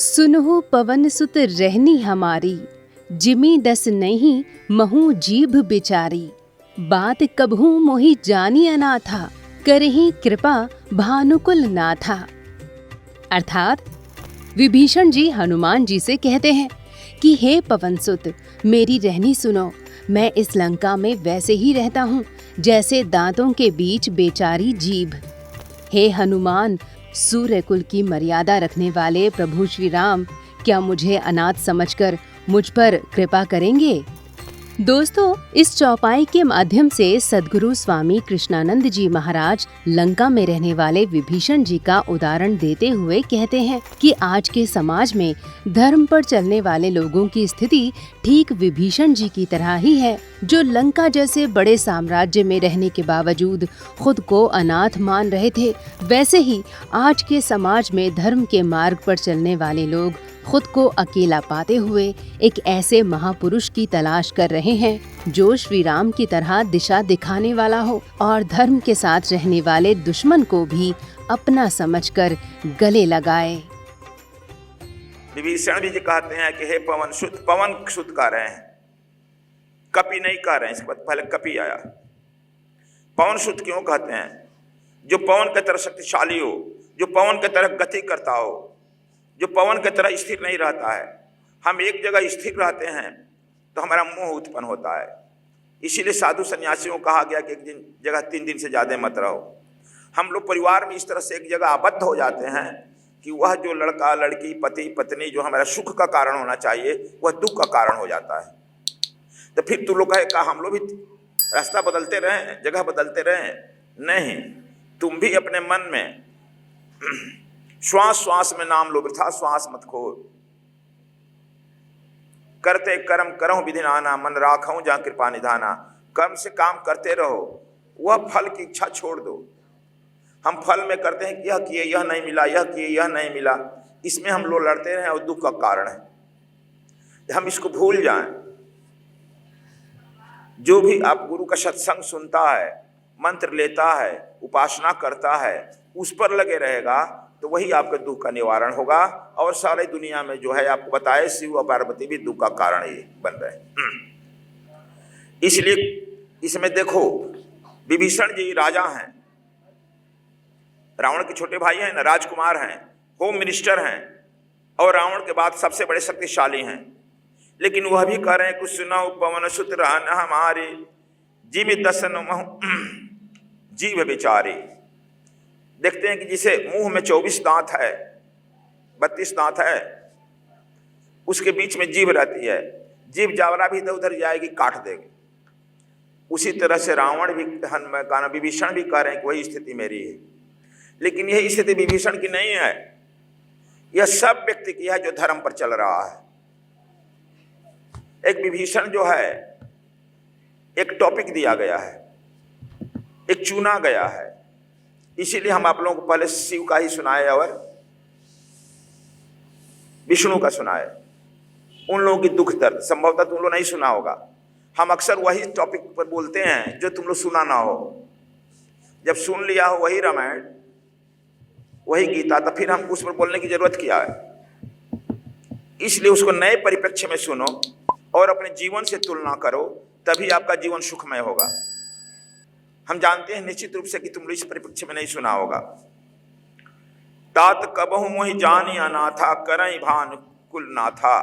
सुनहु पवन सुत रहनी हमारी, जिमी दस नहीं महू जीभ बिचारी। बात कबहू मोहि जानी अनाथा, करही कृपा भानुकुल नाथा। अर्थात विभीषण जी हनुमान जी से कहते हैं कि हे पवन सुत, मेरी रहनी सुनो। मैं इस लंका में वैसे ही रहता हूँ जैसे दांतों के बीच बेचारी जीभ। हे हनुमान, सूर्यकुल की मर्यादा रखने वाले प्रभु श्री राम, क्या मुझे अनाथ समझकर मुझ पर कृपा करेंगे? दोस्तों, इस चौपाई के माध्यम से सद्गुरु स्वामी कृष्णानंद जी महाराज लंका में रहने वाले विभीषण जी का उदाहरण देते हुए कहते हैं कि आज के समाज में धर्म पर चलने वाले लोगों की स्थिति ठीक विभीषण जी की तरह ही है, जो लंका जैसे बड़े साम्राज्य में रहने के बावजूद खुद को अनाथ मान रहे थे। वैसे ही आज के समाज में धर्म के मार्ग पर चलने वाले लोग खुद को अकेला पाते हुए एक ऐसे महापुरुष की तलाश कर रहे हैं जो श्री राम की तरह दिशा दिखाने वाला हो और धर्म के साथ रहने वाले दुश्मन को भी अपना समझकर गले लगाए। विभीषण जी कहते हैं कि हे पवन सुत, पवन सुत कह रहे हैं, कपि नहीं कह रहे हैं। इसके बाद पहले कपि आया। पवन सुत क्यों कहते हैं? जो पवन की तरह शक्तिशाली हो, जो पवन की तरह गति करता हो, जो पवन की तरह स्थिर नहीं रहता है। हम एक जगह स्थिर रहते हैं तो हमारा मोह उत्पन्न होता है। इसीलिए साधु सन्यासियों को कहा गया कि एक दिन जगह 3 दिन से ज़्यादा मत रहो। हम लोग परिवार में इस तरह से एक जगह आबद्ध हो जाते हैं कि वह जो लड़का लड़की पति पत्नी जो हमारा सुख का कारण होना चाहिए वह दुख का कारण हो जाता है। तो फिर तू लोग कहे हम लोग भी रास्ता बदलते रहें, जगह बदलते रहें? नहीं, तुम भी अपने मन में श्वास श्वास में नाम लो, वृथा श्वास मत खो। करते कर्म करहु विधि नाना, मन राखऊं जहाँ कृपा निधाना। कर्म से काम करते रहो, वह फल की इच्छा छोड़ दो। हम फल में करते हैं कि यह किए यह नहीं मिला, यह किए यह नहीं मिला, इसमें हम लोग लड़ते रहे और दुख का कारण है। हम इसको भूल जाएं। जो भी आप गुरु का सत्संग सुनता है, मंत्र लेता है, उपासना करता है, उस पर लगे रहेगा तो वही आपके दुख का निवारण होगा। और सारी दुनिया में जो है आपको बताए शिव और पार्वती भी दुख का कारण ही बन रहे हैं। इसलिए इसमें देखो, विभीषण जी राजा हैं, रावण के छोटे भाई हैं ना, राजकुमार हैं, होम मिनिस्टर हैं और रावण के बाद सबसे बड़े शक्तिशाली हैं। लेकिन वह भी कह रहे हैं कुछ सुनाओ पवन सुत रहन हमारे, जीव दसन जीव बेचारे। देखते हैं कि जिसे मुंह में 24 दांत है, 32 दांत है, उसके बीच में जीभ रहती है। जीभ जावरा भी इधर उधर जाएगी, काट देगी। उसी तरह से रावण भी विभीषण भी कह रहे हैं कि वही स्थिति मेरी है। लेकिन यही स्थिति विभीषण की नहीं है, यह सब व्यक्ति की है जो धर्म पर चल रहा है। एक विभीषण जो है, एक टॉपिक दिया गया है, एक चुना गया है। इसीलिए हम आप लोगों को पहले शिव का ही सुनाए और विष्णु का सुनाए। उन लोगों की दुख दर्द संभवतः तुम लोग नहीं सुना होगा। हम अक्सर वही टॉपिक पर बोलते हैं जो तुम लोग सुना ना हो। जब सुन लिया हो वही रामायण वही गीता, तो फिर हम उस पर बोलने की जरूरत क्या है? इसलिए उसको नए परिप्रेक्ष्य में सुनो और अपने जीवन से तुलना करो, तभी आपका जीवन सुखमय होगा। हम जानते हैं निश्चित रूप से कि तुम इस परिप्रेक्ष्य में नहीं सुना होगा। तात कबहु मोहि जानी अनाथा, करई भान कुल नाथा।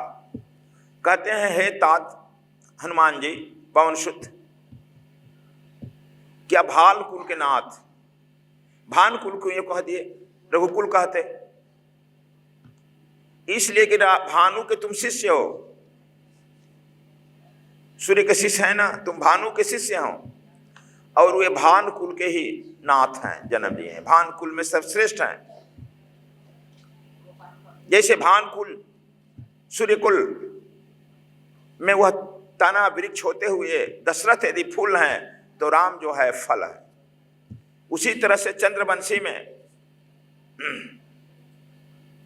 कहते हैं हे तात हनुमान जी, पवन सुत, क्या भाल कुल के नाथ, भान कुल को ये कह दिए, रघुकुल कहते इसलिए कि भानु के तुम शिष्य हो। सूर्य के शिष्य है ना, तुम भानु के शिष्य हो और वे भान कुल के ही नाथ हैं, जन्म लिए हैं। भान कुल में सर्वश्रेष्ठ हैं। जैसे भान कुल सूर्य कुल में वह तना वृक्ष होते हुए दशरथ यदि फूल हैं तो राम जो है फल है। उसी तरह से चंद्रवंशी में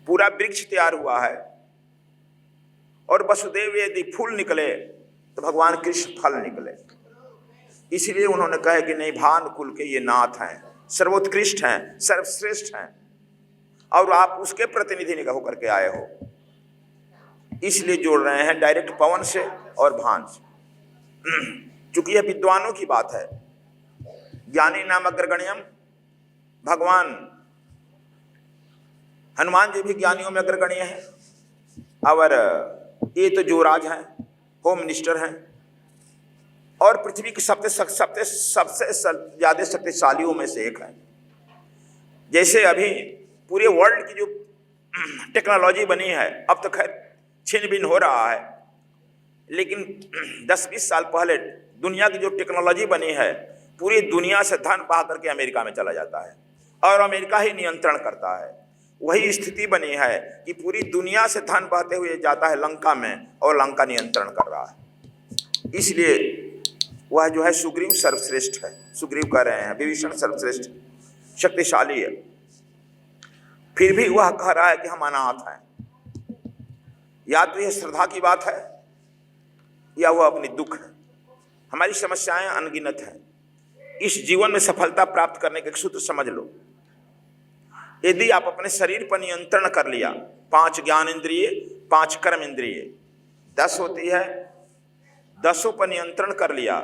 पूरा वृक्ष तैयार हुआ है और वसुदेव यदि फूल निकले तो भगवान कृष्ण फल निकले। इसलिए उन्होंने कहा कि नहीं, भान कुल के ये नाथ हैं, सर्वोत्कृष्ट हैं, सर्वश्रेष्ठ हैं और आप उसके प्रतिनिधि होकर के आए हो। इसलिए जोड़ रहे हैं डायरेक्ट पवन से और भान से। चूंकि यह विद्वानों की बात है, ज्ञानी नाम अग्रगण्यम, भगवान हनुमान जी भी ज्ञानियों में अग्रगण्य हैं। और ये तो जो राज हैं, होम मिनिस्टर हैं, और पृथ्वी के सबसे ज्यादा शक्तिशालियों में से एक हैं। जैसे अभी पूरे वर्ल्ड की जो टेक्नोलॉजी बनी है, अब तो खैर छिन भिन हो रहा है, लेकिन 10-20 साल पहले दुनिया की जो टेक्नोलॉजी बनी है, पूरी दुनिया से धन बहा करके अमेरिका में चला जाता है और अमेरिका ही नियंत्रण करता है। वही स्थिति बनी है कि पूरी दुनिया से धन बहते हुए जाता है लंका में, और लंका नियंत्रण कर रहा है। इसलिए वह जो है सुग्रीव सर्वश्रेष्ठ है। सुग्रीव कह रहे हैं विभीषण सर्वश्रेष्ठ शक्तिशाली है, फिर भी वह कह रहा है कि हम अनाथ हैं। या तो यह श्रद्धा की बात है, या वह अपनी दुख है। हमारी समस्याएं अनगिनत हैं। इस जीवन में सफलता प्राप्त करने के एक सूत्र समझ लो। यदि आप अपने शरीर पर नियंत्रण कर लिया, 5 ज्ञान इंद्रिय, 5 कर्म इंद्रिय, 10 होती है, 10 पर नियंत्रण कर लिया,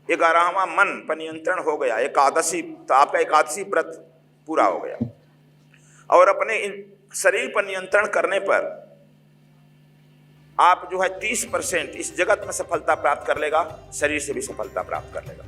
11वां मन पर नियंत्रण हो गया, एकादशी, तो आपका एकादशी व्रत पूरा हो गया। और अपने शरीर पर नियंत्रण करने पर आप जो है 30% इस जगत में सफलता प्राप्त कर लेगा, शरीर से भी सफलता प्राप्त कर लेगा।